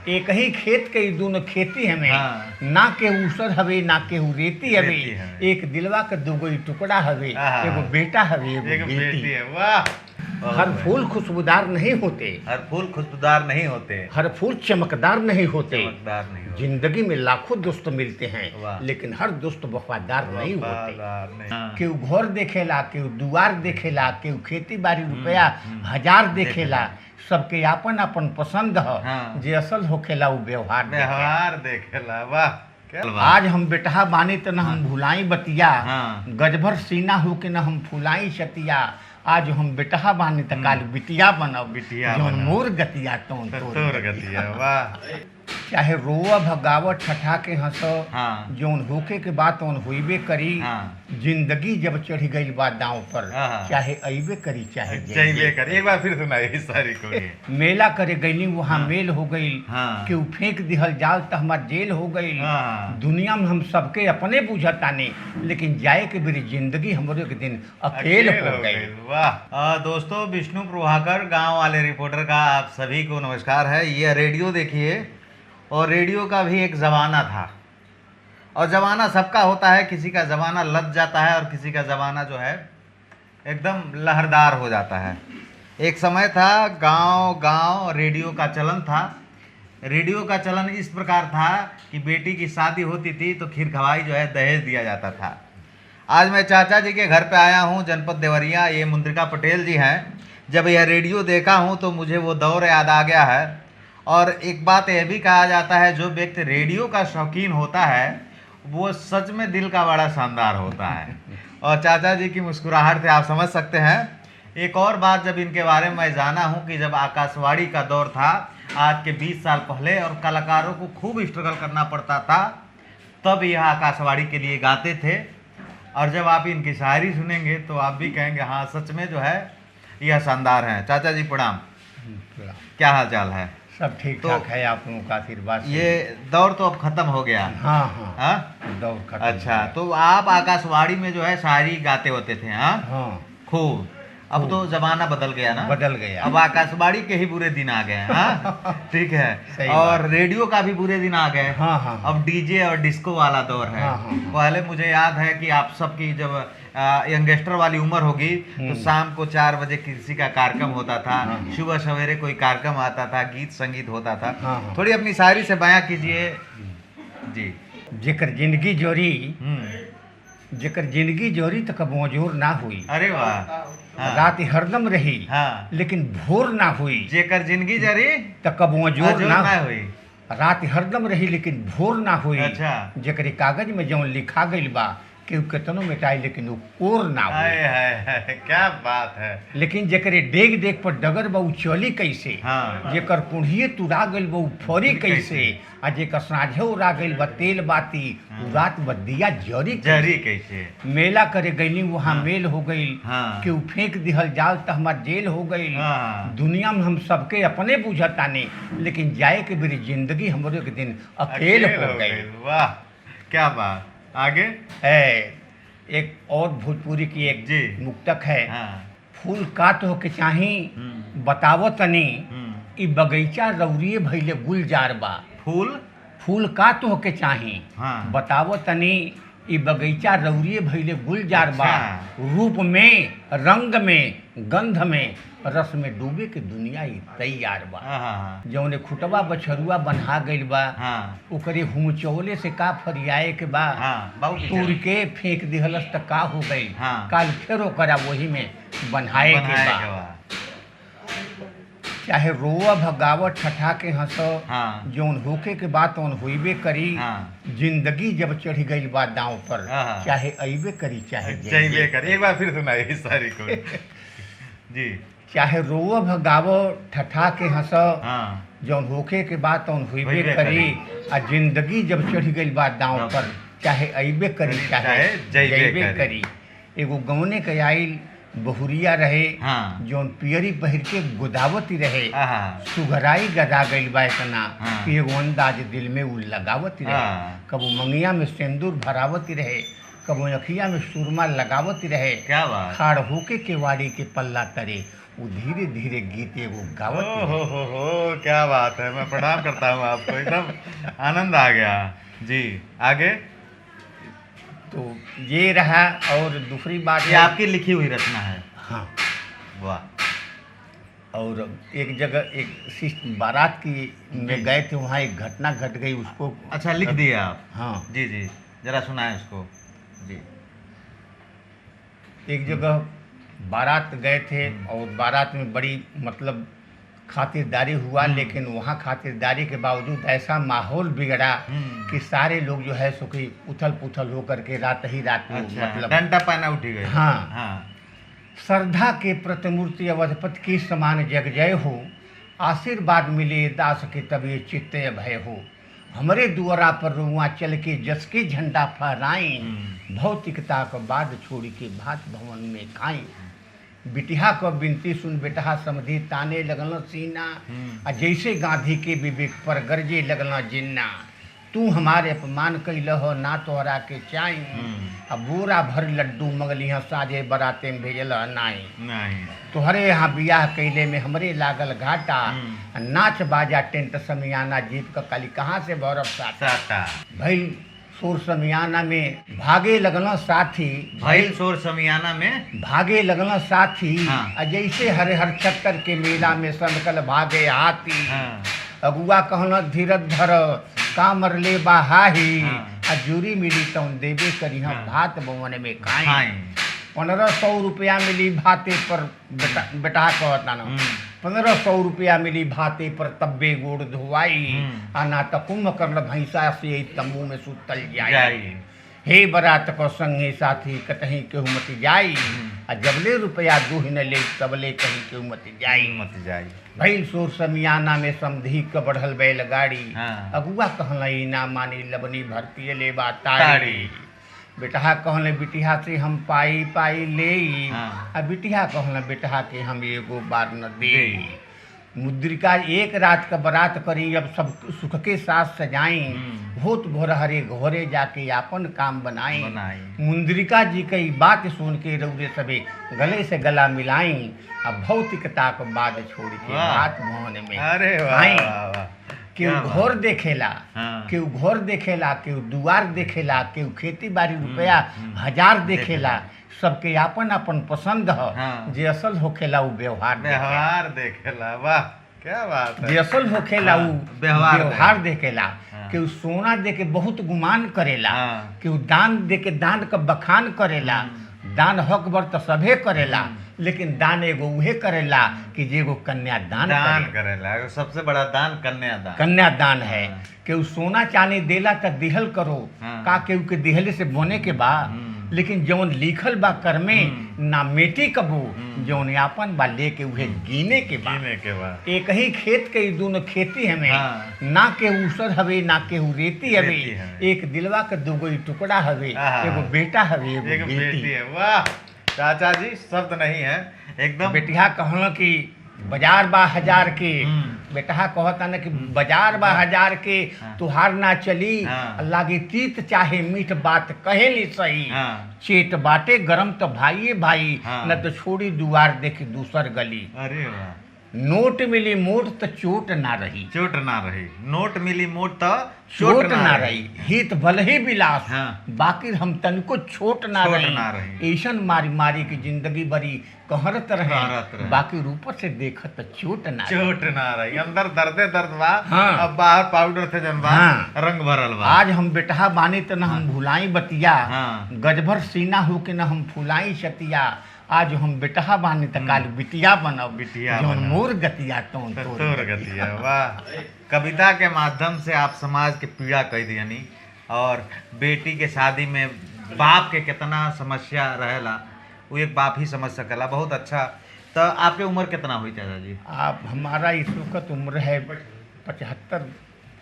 एक ही खेत के दोनों खेती हमें। हाँ। ना के ऊसर हवे ना के रेती हवे, रेती हवे। एक दिलवा के दुगो टुकड़ा हवे, हाँ। एगो बेटा हवे एक एगो बेटी बेटी। है, वाह। हर फूल खुशबूदार नहीं होते, हर फूल खुशबूदार नहीं होते, हर फूल चमकदार नहीं होते। चमकदार नहीं होते। जिंदगी में लाखों दोस्त मिलते वाह। हैं, लेकिन हर दोस्त वफादार नहीं होते। वफादार नहीं। हाँ। केहू घर देखेला, केहू दुआर देखेला, केहू खेती बाड़ी रुपया हजार देखेला। सबके आपन आपन पसंद ह। हाँ। जे असल होखेला वो व्यवहार देखेला। व्यवहार देखेला, वाह। क्या बात। आज हम बेटहा बानी त न हम भुलाई बतिया, हाँ। गजभर सीना हो के न हम फुलाई छतिया। आज हम बेटहा बानी त काल बिटिया बनब, बिटिया जौन बनब। मोर गतिया तौन तोर गतिया, वाह। चाहे रोआ भगावत ठठा के हंस, हाँ। जौन होके के बात तौन होइबे करी। हाँ। जिंदगी जब चढ़ गई बा दांव पर, हाँ। चाहे अइबे करी चाहे जइबे कर। एक बार फिर सुनाइए सारी को। मेला करे गईली वहाँ मेल हो गई। हाँ। केहू फेंक दिहल जाल त हमार जेल हो गई। हाँ। दुनिया में हम सबके अपने बुझतानी, लेकिन जाए के मेरी जिंदगी हमरो के दिन अकेल हो गई। वाह। दोस्तों, विष्णु प्रभाकर गांव वाले रिपोर्टर का आप सभी को नमस्कार है। ये रेडियो देखिए, और रेडियो का भी एक ज़माना था, और ज़माना सबका होता है। किसी का ज़माना लग जाता है और किसी का ज़माना जो है एकदम लहरदार हो जाता है। एक समय था, गांव गांव रेडियो का चलन था। रेडियो का चलन इस प्रकार था कि बेटी की शादी होती थी तो खीर खवाई जो है दहेज दिया जाता था। आज मैं चाचा जी के घर पे आया हूँ, जनपद देवरिया। ये मुंद्रिका पटेल जी हैं। जब यह रेडियो देखा हूँ तो मुझे वो दौर याद आ गया है। और एक बात यह भी कहा जाता है, जो व्यक्ति रेडियो का शौकीन होता है वो सच में दिल का बड़ा शानदार होता है। और चाचा जी की मुस्कुराहट से आप समझ सकते हैं। एक और बात जब इनके बारे में मैं जाना हूँ कि जब आकाशवाणी का दौर था, आज के 20 साल पहले, और कलाकारों को खूब स्ट्रगल करना पड़ता था, तब यह आकाशवाणी के लिए गाते थे। और जब आप इनकी शायरी सुनेंगे तो आप भी कहेंगे हाँ, सच में जो है यह शानदार है। चाचा जी प्रणाम, क्या हाल चाल है? सब ठीक ठाक है, आप लोगों का आशीर्वाद से। ये दौर तो अब खत्म हो गया। हाँ हाँ, हाँ? दौर खत्म। अच्छा, तो आप आकाशवाणी में जो है शायरी गाते होते थे? हाँ, हाँ, खूब। अब तो जमाना बदल गया ना, बदल गया। अब आकाशवाणी के ही बुरे दिन आ गए। हाँ, ठीक है। सही और बात। रेडियो का भी बुरे दिन आ गए। हाँ हाँ, अब डीजे और डिस्को वाला दौर है। हाँ, हाँ। पहले मुझे याद है कि आप सबकी जब यंगस्टर वाली उम्र होगी तो शाम को 4 बजे किसी का कार्यक्रम होता था, हाँ। सुबह सवेरे कोई कार्यक्रम आता था, गीत संगीत होता था। हाँ, हाँ। थोड़ी अपनी शायरी से बयां कीजिए जी। जेकर जिंदगी जोरी, हम्म। जेकर जिंदगी जोरी तो कब मौजूर ना हुई। अरे वाह। हाँ। रात हरदम रही, हाँ। लेकिन भोर ना हुई। जेकर जिंदगी जरी तो कब मौजूर अजूर ना ना हुई। हुई। रात हरदम रही लेकिन भोर ना हुई। अच्छा। जेकरे कागज में जौन लिखा गइल बा केहू केतनो मिटाई, लेकिन वो कोर ना हाय हुई। हाय हाय, क्या बात है। लेकिन जेकरे डेग डेग पर डगर बा उ चली कैसे। हाँ। जेकर कुढ़िए तुरा गइल बा उ फरी कैसे। कैसे। आ जेकर साँझे उड़ा गइल बा तेल बाती, उ रात बदिया जरी जरी कैसे। मेला करे गईली वहाँ मेल हो गई। हाँ। केहू फेंक दिहल जाल तो हमार जेल हो गई। हाँ। दुनिया में हम सबके अपने बुझतानी, लेकिन जाए के मेरी जिंदगी हमरो के दिन अकेल हो गई। वाह, क्या बात। आगे है एक और भोजपुरी की एक जी। मुक्तक है। हाँ। फूल काट हो के चाही हम्म। बतावो तनी, हम्म। ई बगीचा रौरिये भइले गुलजार बा। फूल फूल काट हो के चाही हाँ। बतावो तनी, ई बगीचा रौरिये भइले गुलजार बा। अच्छा। रूप में, रंग में, गंध में, रस में डूबे के दुनिया ही तैयार बा। हाँ। जौने खुटवा बछरुआ बन्हा गइल बा, हाँ। ओकरे हुमचौले से का फरियाए के बा। हाँ, बहुत तोड़ के फेंक दिहलस त का हो गई। हाँ। काल फिर ओकरा वही में बनाए के बनाए बा। के बा। चाहे रोआ भगावत ठठा के हंस, हाँ। जौन होके के बात तौन होइबे करी। हाँ। जिंदगी जब चढ़ गई बा दांव पर, हाँ। चाहे अइबे करी चाहे जइबे कर। एक बार फिर सुनाइए सारी को जी। चाहे रोआ भगावो ठठा के हंस, हाँ। जौन होके के बात तौन होइबे होइबे करी। आ जिंदगी जब चढ़ गई बा दांव दांव पर, चाहे अइबे करी चाहे जइबे जइबे करी। करी। एगो गौने के आइल बहुरिया रहे, हाँ। जौन पियरी पहिर के गोदावती रहे। हाँ। सुघराई गदा गइल बा इतना हाँ। कि एगो अंदाज दिल में उ लगावती रहे। हाँ। कबो मंगिया में सिंदूर भरावती रहे, कबो अखिया में सुरमा लगावती रहे। क्या बात। खाड़ होके केवाड़ी के पल्ला तरे वो धीरे धीरे गीत एगो ओ गावत हो, क्या बात है। मैं प्रणाम करता हूँ आपको, एकदम आनंद आ गया। जी, आगे। तो ये रहा। और दूसरी बात ये है, आपकी लिखी हुई रचना है? हाँ। वाह। और एक जगह एक बारात की में गए थे, वहाँ एक घटना घट गई उसको। अच्छा, लिख दिए आप? हाँ। जी जी, जरा सुनाएं उसको। जी। एक जगह बारात गए थे और बारात में बड़ी मतलब खातिरदारी हुआ, लेकिन वहाँ खातिरदारी के बावजूद ऐसा माहौल बिगड़ा कि सारे लोग जो है सो कि उथल पुथल होकर के रात ही रात में अच्छा, मतलब डंडा पाना उठी गए। हाँ। हाँ। श्रद्धा के प्रतिमूर्ति अवधपति के समान जग जय हो, आशीर्वाद मिले दास के तभी चित्त भय हो। हमरे दुआरा पर रुआ चल के जस के झंडा फहराएं, भौतिकता का बाद छोड़ के भात भवन में खाएं। बिटिया को बिनती सुन बेटहा समझी, ताने लगल सीना, आ जैसे गांधी के विवेक पर गरजे लगल जिन्ना। तू हमारे अपमान कैल हो, ना तोहरा के चाई, अब बोरा भर लड्डू मंगलिहा साझे बराते में भेजल नाई। नहीं। तोहरे यहाँ बियाह कैले में हमरे लागल घाटा, नाच बाजा टेंट समियाना जीप का काली कहाँ से भौरव साटा। भइल शोर समियाना में भागे लगल साथी, भइल शोर समियाना में भागे लगल साथी। हाँ। जैसे हरे हर चक्कर के मेला में सनकल भागे हाथी। हाँ। अगुआ कहल धीरज धर का मरले बाहाही, हाँ। आ जूरी मिली तौन देवे करी हम हाँ। भात भवन में खाएं। 1500 रुपया मिली भाते पर बेटा कहता न, 1500 रुपया मिली भाते पर तब्बे गोड़ धोवाई, आना तकुम कर भैंसा से तंबू में सुतल जाई। हे बरात को संगे साथी कतही केहू मत जाई, आ जबले रुपया दूह न ले तबले कहीं केहू मत जाई। भइल शोर समियाना में समधी क बढ़ल बैलगाड़ी। हाँ। अगुआ कहल ना मानी लबनी भरती ले ताड़ी। बेटहा कहले बिटिया से हम पाई पाई ले, हाँ। आ बिटिया कहल बेटहा के हम एगो बार न दे। मुद्रिका एक रात का बारात करी, अब सब सुख के साथ सजाई, भूत भोर हरे घोरे जाके आपन काम बनाई। मुद्रिका जी की बात सुन के रौरे सबे गले से गला मिलाई, अब भौतिकता को बाद छोड़ के बात भवन में। अरे वाह। केहू घोर देखेला, हाँ। केहू घोर देखेला, केहू दुआर देखेला, केहू खेती बाड़ी रुपया हजार देखेला। सबके आपन आपन पसंद है। हाँ। जे असल होखेला वो व्यवहार देखेला। वाह, क्या बात है। जे असल होखेला वो व्यवहार देखेला। हाँ। केहू सोना दे के बहुत गुमान करेला, हाँ। केहू दान दे के दान का बखान करेला। दान हक बर तो सभे करेला, लेकिन दान एगो उहे करेला कि जेगो कन्यादान करेला। सबसे बड़ा दान कन्यादान है। केहू सोना चांदी देला त दिहल करो, हाँ। का केहू के दिहले से बने के बा, लेकिन जौन लिखल बा कर में ना मेटी कबू, जौन यापन बा लेके उहे गिने के बा। एक ही खेत के दोनों खेती हमें, हाँ। ना के ऊसर हवे ना के रेती हवे, एक दिलवा के दुगो टुकड़ा हवे, एगो बेटा हवे एगो बेटी है। वाह चाचा जी, शब्द नहीं है एकदम। बेटिया कहल कि बाजार बा हजार के, बेटा कहता न कि बाजार बा हजार के, तुहार ना चली। लागे तीत चाहे मीठ बात कहे ली सही, चेट बाटे गरम तो भाई भाई, न तो छोड़ी दुआर देख दूसर गली। अरे वाह। नोट मिली मोट तो चोट ना रही, नोट मिली मोट तो चोट ना रही। हित भले ही विलास, हाँ। बाकी हम तनिको छोट ना रही। ऐसन मारी मारी की जिंदगी भरी कहरत रहे, बाकी रूप से देखत तो चोट ना रही। अंदर दर्द बा, हाँ। अब बाहर पाउडर से जनबा, हाँ। रंग भरल बा। आज हम बेटहा बानी तो न हम भुलाई बतिया, हाँ। गजभर सीना हो के न हम फुलाई छतिया। आज हम बेटहा बानी तो काल बिटिया बनब, जौन मोर गतिया तोर गतिया। वाह। कविता के माध्यम से आप समाज के पीड़ा कह दियनी, और बेटी के शादी में बाप के कितना समस्या रहेला वो एक बाप ही समझ सकेला। बहुत अच्छा। तो आपके उम्र कितना हुई चाचा जी? आप हमारा इस वक्त उम्र है 75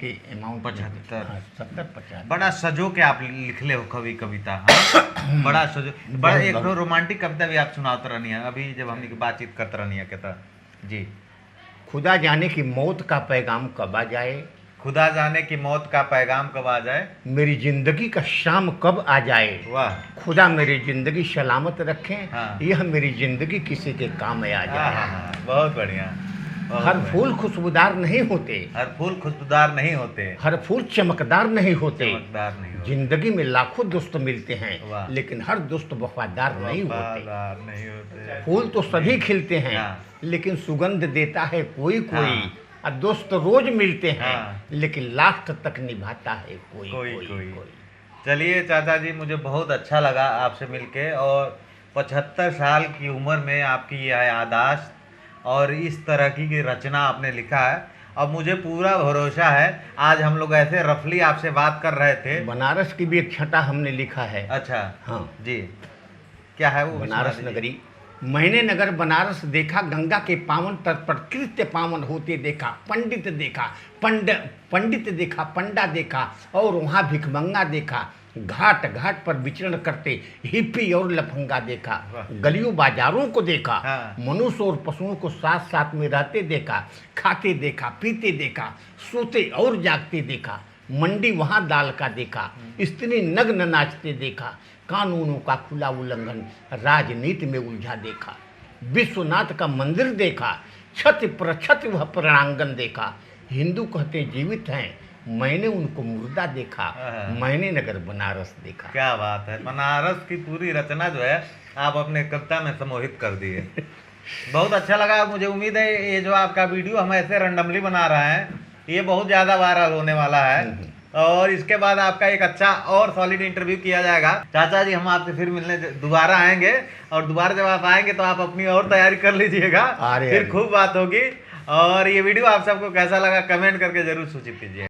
के अमाउंट। 75? 70-75। बड़ा सजो के आप लिखले हो कविता। हाँ? बड़ा सजो। बड़ा एक रोमांटिक कविता भी आप सुनाते रहनी है अभी जब हमने बातचीत करते रहनी है। कहता जी, खुदा जाने की मौत का पैगाम कब आ जाए, खुदा जाने कि मौत का पैगाम कब आ जाए। मेरी जिंदगी का शाम कब आ जाए। वाह। खुदा मेरी जिंदगी सलामत रखें। हाँ। यह मेरी जिंदगी किसी के काम में आ जाए। बहुत बढ़िया। हर फूल खुशबूदार नहीं होते, हर फूल खुशबूदार नहीं होते, हर फूल चमकदार नहीं होते। चमकदार नहीं होते। जिंदगी में लाखों दोस्त मिलते वाह। हैं, लेकिन हर दोस्त वफादार नहीं होते। वफादार नहीं होते। फूल तो सभी खिलते हैं, हाँ। लेकिन सुगंध देता है कोई कोई। हाँ। और दोस्त रोज मिलते हैं, हाँ। लेकिन लास्ट तक निभाता है कोई कोई कोई, कोई। कोई। चलिए चाचा जी, मुझे बहुत अच्छा लगा आपसे मिलके, और 75 साल की उम्र में आपकी यह याददाश्त और इस तरह की रचना आपने लिखा है। अब मुझे पूरा भरोसा है, आज हम लोग ऐसे रफली आपसे बात कर रहे थे। बनारस की भी एक छटा हमने लिखा है। अच्छा। हाँ जी, क्या है वो? बनारस सुना दीजिए। नगरी। मैंने नगर बनारस देखा, गंगा के पावन तट पर कृत्य पावन होते देखा। पंडित देखा, पंडित देखा, पंडा देखा, और वहाँ भिखमंगा देखा। घाट घाट पर विचरण करते हिप्पी और लफंगा देखा। वाह। गलियों बाजारों को देखा, हाँ। मनुष्य और पशुओं को साथ साथ में रहते देखा। खाते देखा, पीते देखा, सोते और जागते देखा। मंडी वहाँ दाल का देखा, स्त्री नग्न नाचते देखा। कानूनों का खुला उल्लंघन राजनीति में उलझा देखा। विश्वनाथ का मंदिर देखा, छत पर छत वह प्रांगण देखा। हिंदू कहते जीवित हैं, मैंने उनको मुर्दा देखा। हाँ। मैंने नगर बनारस देखा। क्या बात है, बनारस की पूरी रचना जो है आप अपने कविता में समोहित कर दिए। बहुत अच्छा लगा। मुझे उम्मीद है ये जो आपका वीडियो हम ऐसे रैंडमली बना रहे हैं, ये बहुत ज़्यादा वायरल होने वाला है, और इसके बाद आपका एक अच्छा और सॉलिड इंटरव्यू किया जाएगा। चाचा जी, हम आपसे फिर मिलने दोबारा आएंगे, और दोबारा जब आप आएंगे तो आप अपनी और तैयारी कर लीजिएगा, फिर खूब बात होगी। और ये वीडियो आप सबको कैसा लगा कमेंट करके जरूर सूचित कीजिए।